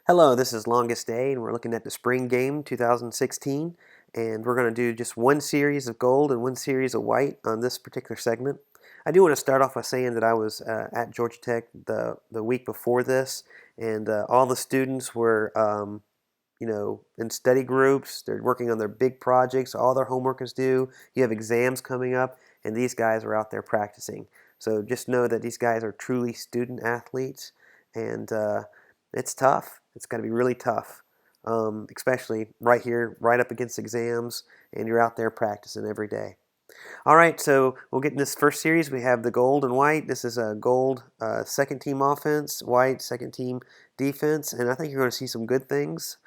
Hello, this is Longest Day, and we're looking at the spring game 2016. And we're going to do just one series of gold and one series of white on this particular segment. I do want to start off by saying that I was at Georgia Tech the week before this, and all the students were, in study groups. They're working on their big projects. All their homework is due. You have exams coming up, and these guys are out there practicing. So just know that these guys are truly student athletes, and it's tough. It's got to be really tough, especially right here, right up against exams, and you're out there practicing every day. All right, so we'll get in this first series. We have the gold and white. This is a gold second team offense, white second team defense, and I think you're going to see some good things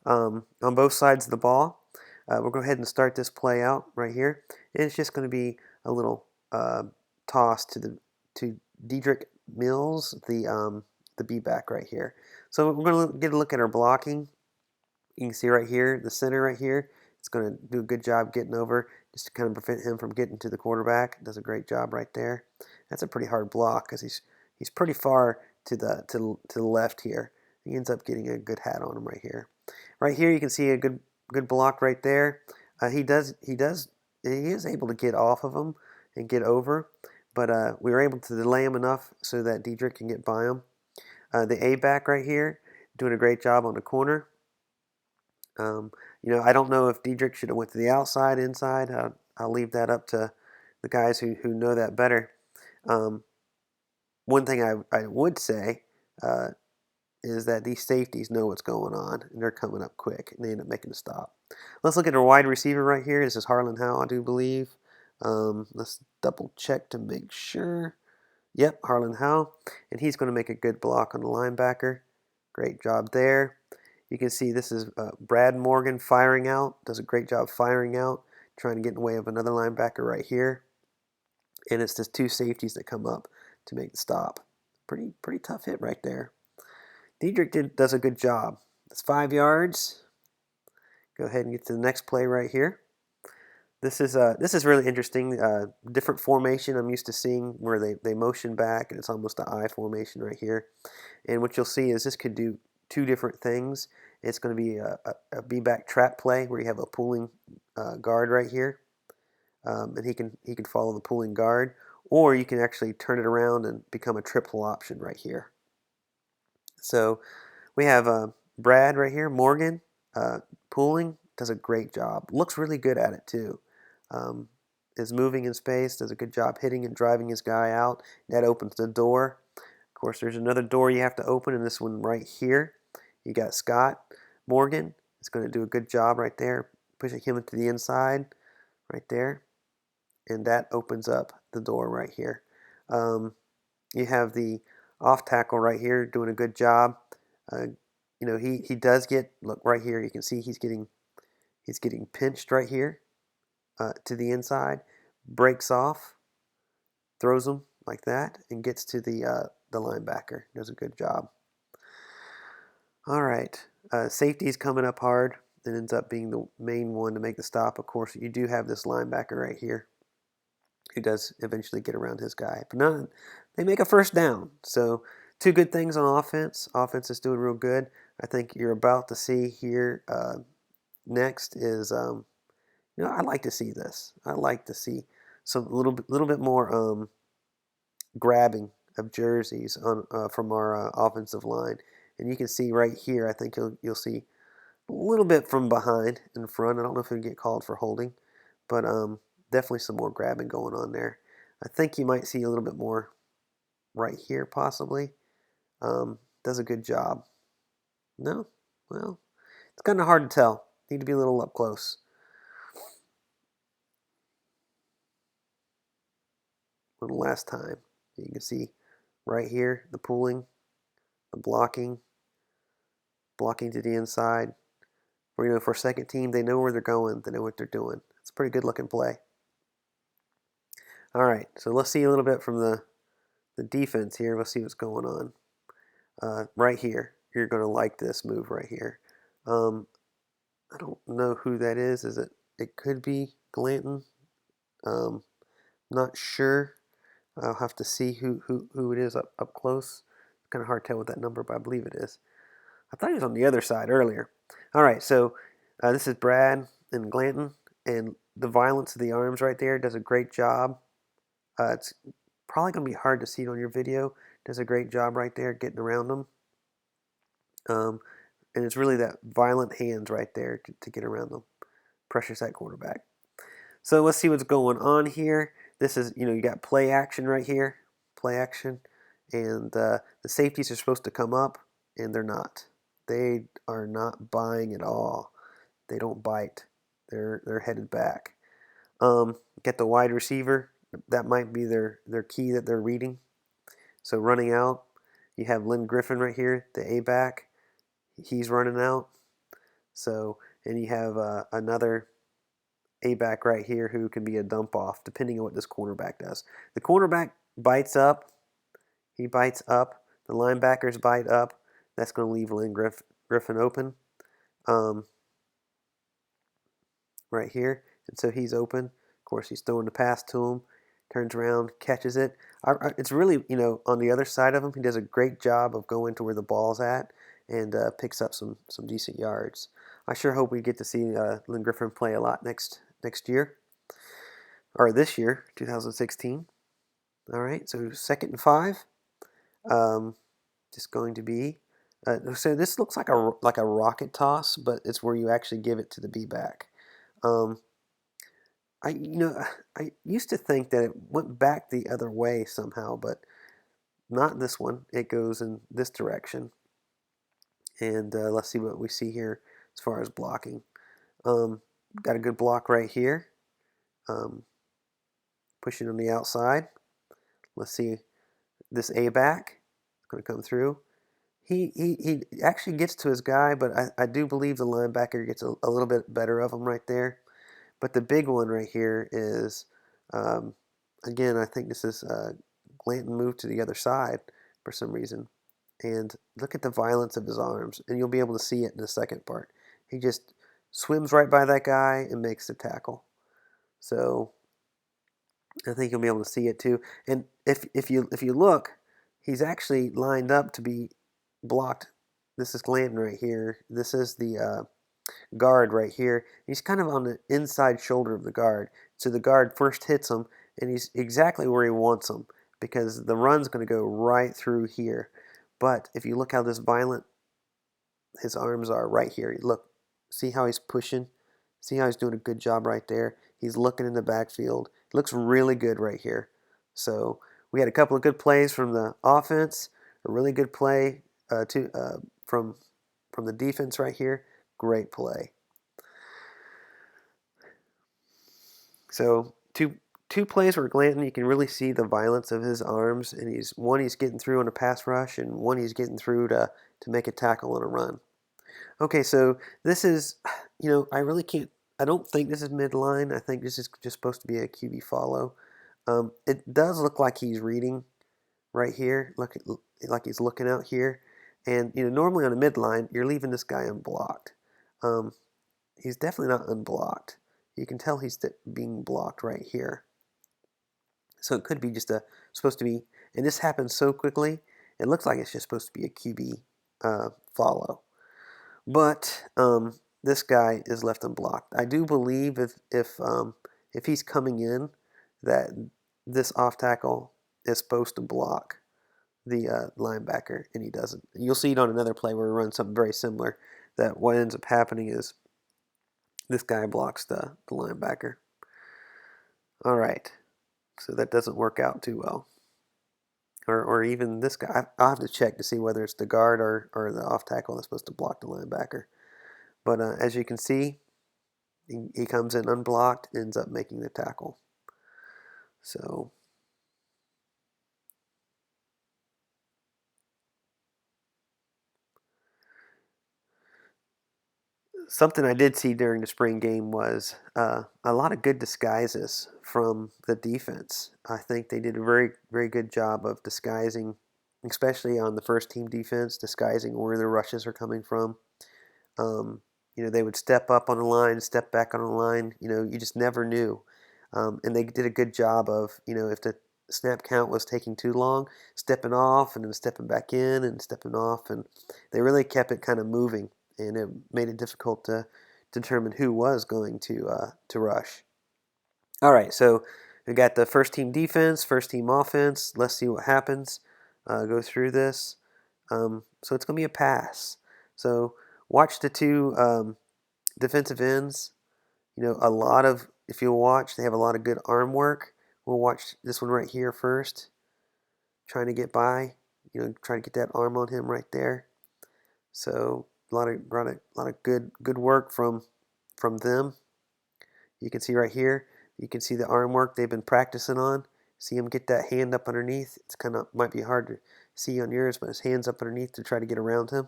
on both sides of the ball. We'll go ahead and start this play out right here. And it's just going to be a little toss to Diedrich Mills, the B-back right here. So we're going to get a look at our blocking. You can see right here, the center right here. It's going to do a good job getting over just to kind of prevent him from getting to the quarterback. Does a great job right there. That's a pretty hard block because he's pretty far to the left here. He ends up getting a good hat on him right here. Right here, you can see a good block right there. He is able to get off of him and get over, but we were able to delay him enough so that Diedrich can get by him. The A back right here, doing a great job on the corner. I don't know if Diedrich should have went to the outside, inside. I'll leave that up to the guys who know that better. One thing I would say is that these safeties know what's going on, and they're coming up quick, and they end up making a stop. Let's look at our wide receiver right here. This is Harlan Howe, I do believe. Let's double check to make sure. Yep, Harlan Howe, and he's going to make a good block on the linebacker. Great job there. You can see this is Brad Morgan firing out. Does a great job firing out, trying to get in the way of another linebacker right here. And it's just two safeties that come up to make the stop. Pretty tough hit right there. Diedrich does a good job. It's 5 yards. Go ahead and get to the next play right here. This is really interesting. Different formation I'm used to seeing where they motion back and it's almost an I formation right here. And what you'll see is this could do two different things. It's going to be a B-back trap play where you have a pulling guard right here, and he can follow the pulling guard, or you can actually turn it around and become a triple option right here. So we have Brad right here, Morgan, pulling, does a great job. Looks really good at it too. Is moving in space, does a good job hitting and driving his guy out. That opens the door. Of course, there's another door you have to open, and this one right here. You got Scott Morgan. Is going to do a good job right there, pushing him into the inside right there. And that opens up the door right here. You have the off tackle right here doing a good job. He does get, look right here, you can see he's getting pinched right here to the inside, breaks off, throws him like that, and gets to the linebacker. Does a good job. All right, safety's coming up hard. It ends up being the main one to make the stop. Of course, you do have this linebacker right here who does eventually get around his guy. But they make a first down. So two good things on offense. Offense is doing real good. I think you're about to see here next is, I like to see this. I like to see some little bit more grabbing of jerseys from our offensive line. And you can see right here, I think you'll see a little bit from behind in front. I don't know if it'll get called for holding, but definitely some more grabbing going on there. I think you might see a little bit more right here possibly. Does a good job. No? Well, it's kind of hard to tell. Need to be a little up close. One last time. You can see right here the pulling, the blocking to the inside. For second team, they know where they're going. They know what they're doing. It's a pretty good looking play. All right, so let's see a little bit from the defense here. Let's see what's going on. Right here, you're going to like this move right here. I don't know who that is. It could be Glanton. Not sure. I'll have to see who it is up close. It's kind of hard to tell with that number, but I believe it is. I thought he was on the other side earlier. All right, so this is Brad and Glanton, and the violence of the arms right there does a great job. It's probably going to be hard to see it on your video. Does a great job right there getting around them. And it's really that violent hands right there to get around them. Pressures that quarterback. So let's see what's going on here. This is, you got play action right here. Play action. And the safeties are supposed to come up, and they're not. They are not buying at all. They don't bite. They're headed back. Get the wide receiver. That might be their key that they're reading. So running out, you have Lynn Griffin right here, the A-back. He's running out. So, and you have another A-back right here who can be a dump off, depending on what this cornerback does. The cornerback bites up. He bites up. The linebackers bite up. That's going to leave Lynn Griffin open right here. And so he's open. Of course, he's throwing the pass to him. Turns around, catches it. It's really, on the other side of him, he does a great job of going to where the ball's at and picks up some decent yards. I sure hope we get to see Lynn Griffin play a lot next year, or this year, 2016. All right, so 2nd and 5. Just going to be. So this looks like a rocket toss, but it's where you actually give it to the B-back. I used to think that it went back the other way somehow, but not this one. It goes in this direction. And let's see what we see here as far as blocking. Got a good block right here. Pushing on the outside. Let's see this A-back. Going to come through. He actually gets to his guy, but I do believe the linebacker gets a little bit better of him right there. But the big one right here is, again, I think this is Glanton moved to the other side for some reason. And look at the violence of his arms, and you'll be able to see it in the second part. He just swims right by that guy and makes the tackle. So I think you'll be able to see it too. And if you look, he's actually lined up to be blocked. This is Glanton right here. This is the guard right here. He's kind of on the inside shoulder of the guard. So the guard first hits him, and he's exactly where he wants him because the run's going to go right through here. But if you look how this violent his arms are right here. Look, see how he's pushing? See how he's doing a good job right there? He's looking in the backfield. It looks really good right here. So we had a couple of good plays from the offense, a really good play from the defense right here. Great play. So two plays where Glanton, you can really see the violence of his arms, and he's getting through on a pass rush, and one he's getting through to make a tackle on a run. Okay, so this is, I really can't. I don't think this is midline. I think this is just supposed to be a QB follow. It does look like he's reading right here, like he's looking out here, and normally on a midline you're leaving this guy unblocked. He's definitely not unblocked. You can tell he's being blocked right here. So it could be just supposed to be, and this happens so quickly, it looks like it's just supposed to be a QB follow. But this guy is left unblocked. I do believe if he's coming in, that this off tackle is supposed to block the linebacker, and he doesn't. You'll see it on another play where we run something very similar. That what ends up happening is this guy blocks the linebacker. All right, so that doesn't work out too well. Or even this guy. I'll have to check to see whether it's the guard or the off tackle that's supposed to block the linebacker. But as you can see, he comes in unblocked, ends up making the tackle. So something I did see during the spring game was a lot of good disguises from the defense. I think they did a very, very good job of disguising, especially on the first team defense, disguising where the rushes are coming from. They would step up on the line, step back on the line. You just never knew. And they did a good job of, if the snap count was taking too long, stepping off and then stepping back in and stepping off, and they really kept it kind of moving, and it made it difficult to determine who was going to rush. All right, so we got the first team defense, first team offense. Let's see what happens. Go through this. So it's going to be a pass. So watch the two defensive ends. You know, if you'll watch, they have a lot of good arm work. We'll watch this one right here first. Trying to get by, trying to get that arm on him right there. So a lot of good work from them. You can see right here. You can see the arm work they've been practicing on. See him get that hand up underneath. It's kind of might be hard to see on yours, but his hand's up underneath to try to get around him.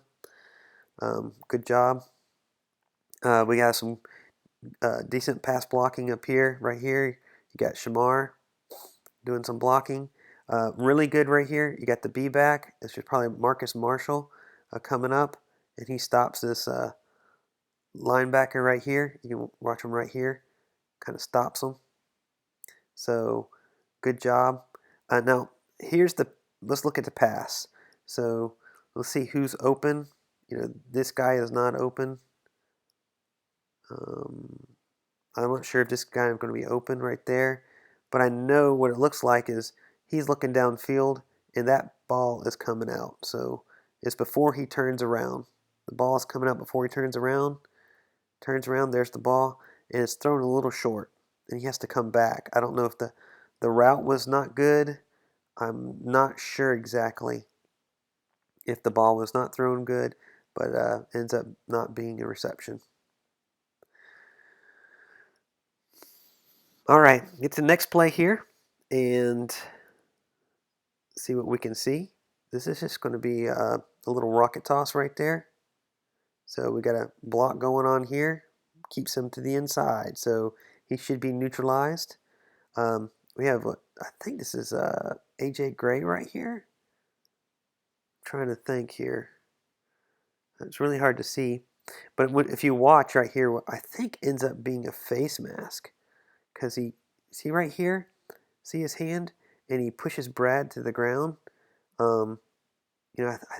Good job. We got some decent pass blocking up here, right here. You got Shamar doing some blocking. Really good right here. You got the B back. This is probably Marcus Marshall coming up, and he stops this linebacker right here. You can watch him right here. Kind of stops him. So good job. Now let's look at the pass. So let's see who's open. This guy is not open. I'm not sure if this guy is going to be open right there, but I know what it looks like is he's looking downfield and that ball is coming out. So it's before he turns around. The ball is coming out before he turns around. Turns around, there's the ball, and it's thrown a little short, and he has to come back. I don't know if the route was not good. I'm not sure exactly if the ball was not thrown good, but ends up not being a reception. All right, get to the next play here and see what we can see. This is just going to be a little rocket toss right there. So we got a block going on here. Keeps him to the inside, so he should be neutralized. We have, I think this is A.J. Gray right here. I'm trying to think here. It's really hard to see. But if you watch right here, what I think ends up being a face mask. Because see right here? See his hand? And he pushes Brad to the ground. I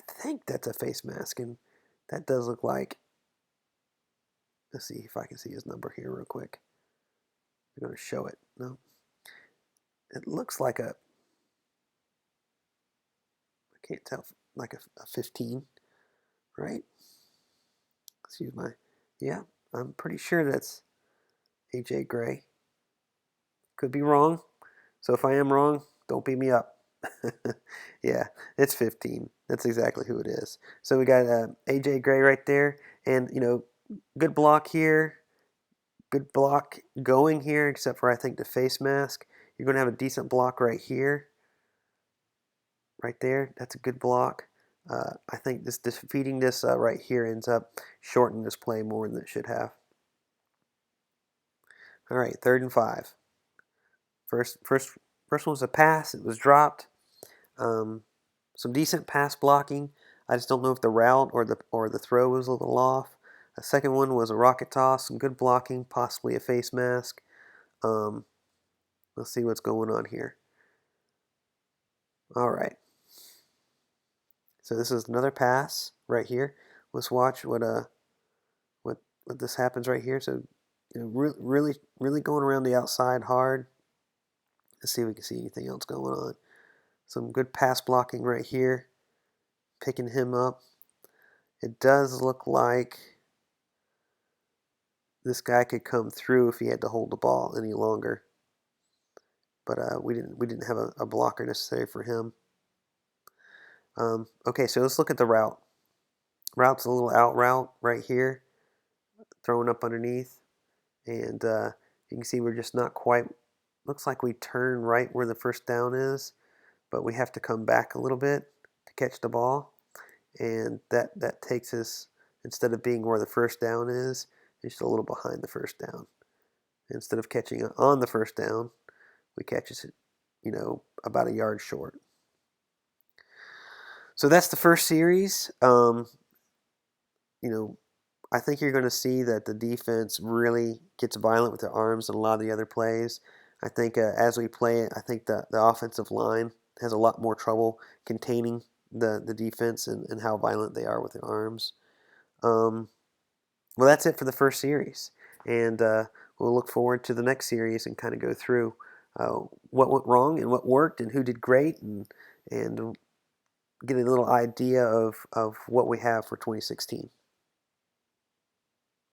think that's a face mask. And that does look like, let's see if I can see his number here real quick. I'm going to show it. No. It looks like I can't tell, like a 15, right? Excuse my, yeah, I'm pretty sure that's AJ Gray. Could be wrong. So if I am wrong, don't beat me up. Yeah, it's 15. That's exactly who it is. So we got AJ Gray right there. And, good block here. Good block going here, except for I think the face mask. You're going to have a decent block right here. Right there. That's a good block. I think this defeating this right here ends up shortening this play more than it should have. All right, 3rd and 5. First one was a pass. It was dropped. Some decent pass blocking. I just don't know if the route or the throw was a little off. The second one was a rocket toss. Some good blocking, possibly a face mask. Let's see what's going on here. All right. So this is another pass right here. Let's watch what this happens right here. So really going around the outside hard. Let's see if we can see anything else going on. Some good pass blocking right here. Picking him up. It does look like this guy could come through if he had to hold the ball any longer. But we didn't have a blocker necessary for him. Okay, so let's look at the route. Route's a little out route right here, thrown up underneath, and you can see we're just not quite. Looks like we turn right where the first down is, but we have to come back a little bit to catch the ball, and that takes us, instead of being where the first down is, it's just a little behind the first down. Instead of catching it on the first down, we catch it, about a yard short. So that's the first series. I think you're going to see that the defense really gets violent with their arms and a lot of the other plays. I think as we play it, I think the offensive line has a lot more trouble containing the defense and how violent they are with their arms. Um, well, that's it for the first series, and we'll look forward to the next series and kind of go through what went wrong and what worked and who did great, and get a little idea of what we have for 2016.